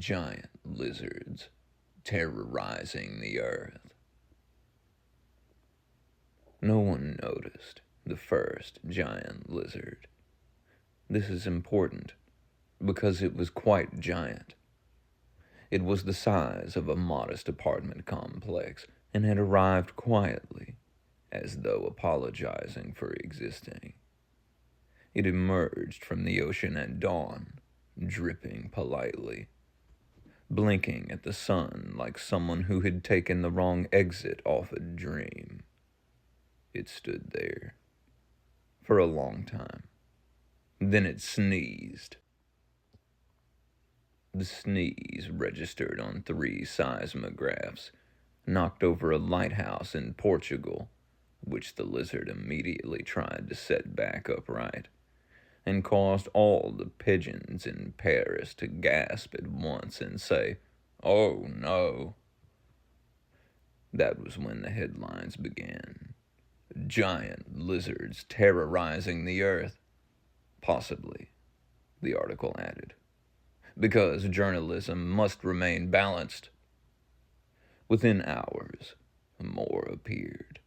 Giant lizards terrorizing the earth. No one noticed the first giant lizard. This is important because it was quite giant. It was the size of a modest apartment complex and had arrived quietly, as though apologizing for existing. It emerged from the ocean at dawn, dripping politely, blinking at the sun like someone who had taken the wrong exit off a dream. It stood there for a long time. Then it sneezed. The sneeze registered on 3 seismographs, knocked over a lighthouse in Portugal, which the lizard immediately tried to set back upright, and caused all the pigeons in Paris to gasp at once and say, "Oh no." That was when the headlines began. Giant lizards terrorizing the earth. Possibly, the article added, because journalism must remain balanced. Within hours, more appeared.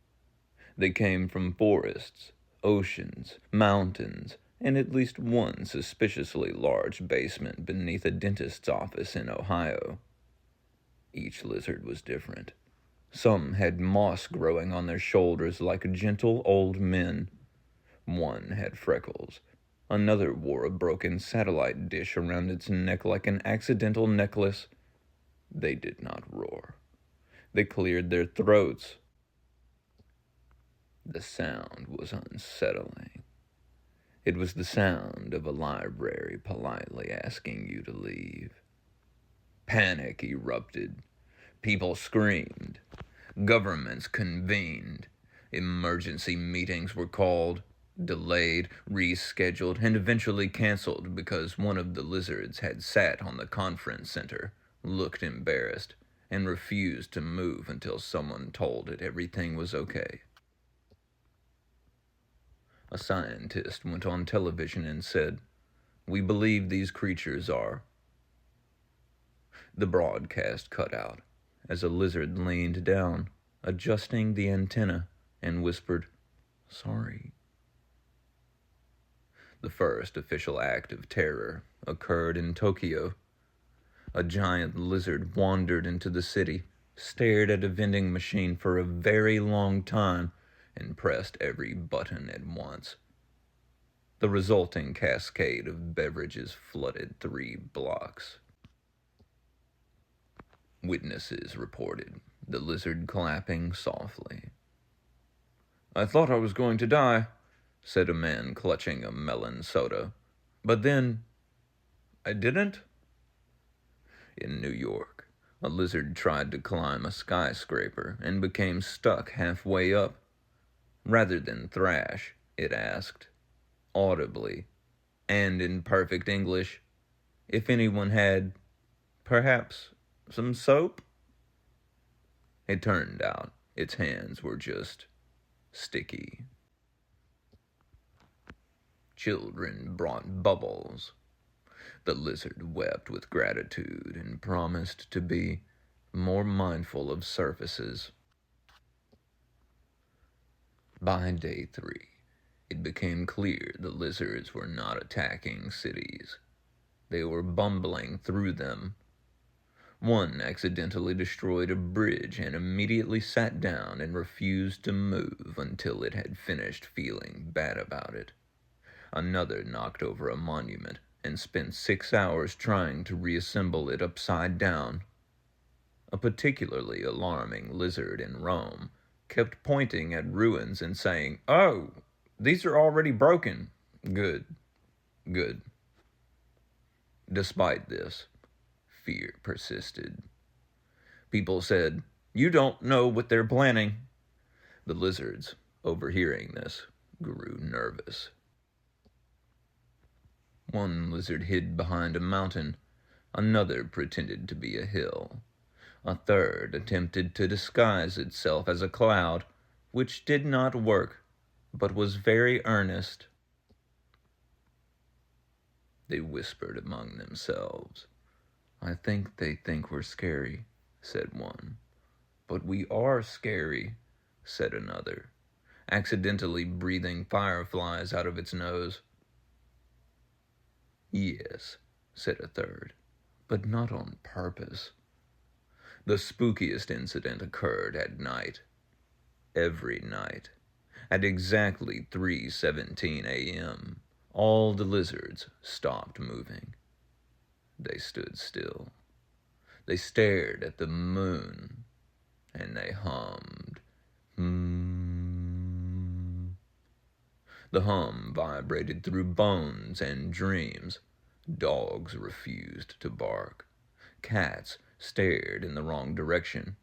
They came from forests, oceans, mountains, and at least one suspiciously large basement beneath a dentist's office in Ohio. Each lizard was different. Some had moss growing on their shoulders like gentle old men. One had freckles. Another wore a broken satellite dish around its neck like an accidental necklace. They did not roar. They cleared their throats. The sound was unsettling. It was the sound of a library politely asking you to leave. Panic erupted. People screamed. Governments convened. Emergency meetings were called, delayed, rescheduled, and eventually canceled because one of the lizards had sat on the conference center, looked embarrassed, and refused to move until someone told it everything was okay. A scientist went on television and said, "We believe these creatures are." The broadcast cut out as a lizard leaned down, adjusting the antenna, and whispered, "Sorry." The first official act of terror occurred in Tokyo. A giant lizard wandered into the city, stared at a vending machine for a very long time, and pressed every button at once. The resulting cascade of beverages flooded 3 blocks. Witnesses reported the lizard clapping softly. "I thought I was going to die," said a man clutching a melon soda. "But then, I didn't." In New York, a lizard tried to climb a skyscraper and became stuck halfway up. Rather than thrash, it asked, audibly, and in perfect English, if anyone had, perhaps, some soap? It turned out its hands were just sticky. Children brought bubbles. The lizard wept with gratitude and promised to be more mindful of surfaces. By day 3, it became clear the lizards were not attacking cities. They were bumbling through them. One accidentally destroyed a bridge and immediately sat down and refused to move until it had finished feeling bad about it. Another knocked over a monument and spent 6 hours trying to reassemble it upside down. A particularly alarming lizard in Rome kept pointing at ruins and saying, "Oh, these are already broken." Good, good. Despite this, fear persisted. People said, "You don't know what they're planning." The lizards, overhearing this, grew nervous. One lizard hid behind a mountain. Another pretended to be a hill. A third attempted to disguise itself as a cloud, which did not work, but was very earnest. They whispered among themselves, I think they think we're scary, said one. But we are scary, said another, accidentally breathing fireflies out of its nose. Yes, said a third, but not on purpose. The spookiest incident occurred at night. Every night. At exactly 3:17 a.m., all the lizards stopped moving. They stood still. They stared at the moon, and they hummed. Hmm. The hum vibrated through bones and dreams. Dogs refused to bark. Cats stared in the wrong direction.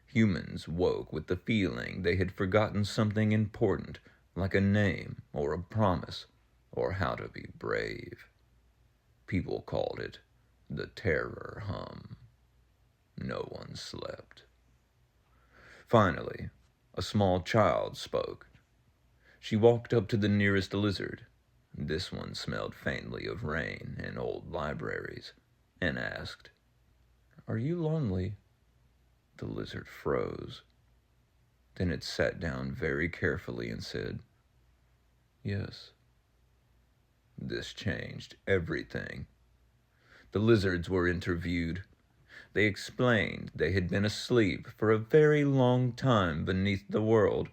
Humans woke with the feeling they had forgotten something important, like a name or a promise, or how to be brave. People called it the terror hum. No one slept. Finally, a small child spoke. She walked up to the nearest lizard. This one smelled faintly of rain and old libraries, and asked, "Are you lonely?" The lizard froze. Then it sat down very carefully and said, "Yes." This changed everything. The lizards were interviewed. They explained they had been asleep for a very long time beneath the world,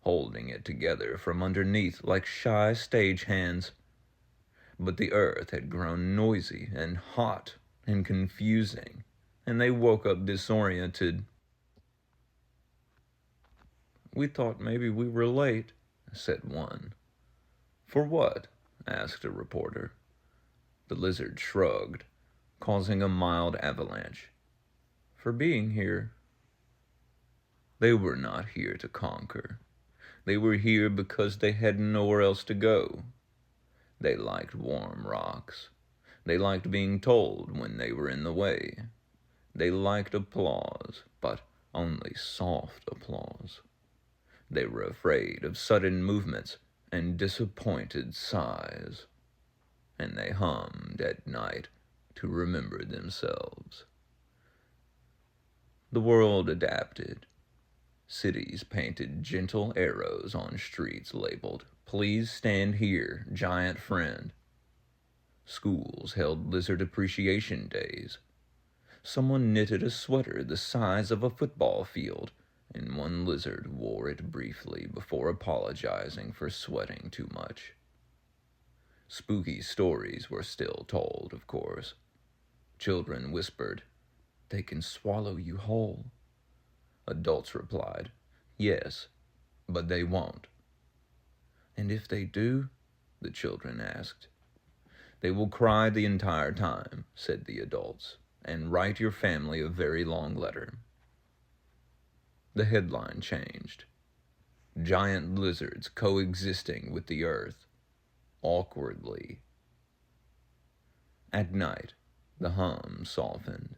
holding it together from underneath like shy stage hands. But the earth had grown noisy and hot and confusing, and they woke up disoriented. "We thought maybe we were late," said one. "For what?" asked a reporter. The lizard shrugged, causing a mild avalanche. "For being here." They were not here to conquer. They were here because they had nowhere else to go. They liked warm rocks. They liked being told when they were in the way. They liked applause, but only soft applause. They were afraid of sudden movements and disappointed sighs. And they hummed at night to remember themselves. The world adapted. Cities painted gentle arrows on streets labeled, "Please stand here, giant friend." Schools held lizard appreciation days. Someone knitted a sweater the size of a football field, and one lizard wore it briefly before apologizing for sweating too much. Spooky stories were still told, of course. Children whispered, "They can swallow you whole." Adults replied, "Yes, but they won't." "And if they do?" the children asked. "They will cry the entire time," said the adults, "and write your family a very long letter." The headline changed. "Giant lizards coexisting with the earth. Awkwardly." At night, the hum softened.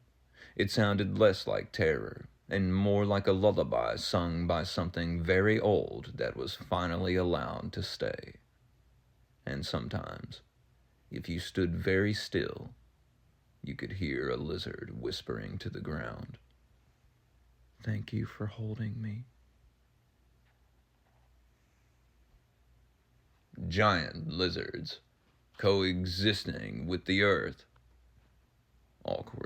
It sounded less like terror and more like a lullaby sung by something very old that was finally allowed to stay. And sometimes, if you stood very still, you could hear a lizard whispering to the ground, "Thank you for holding me." Giant lizards coexisting with the earth awkwardly.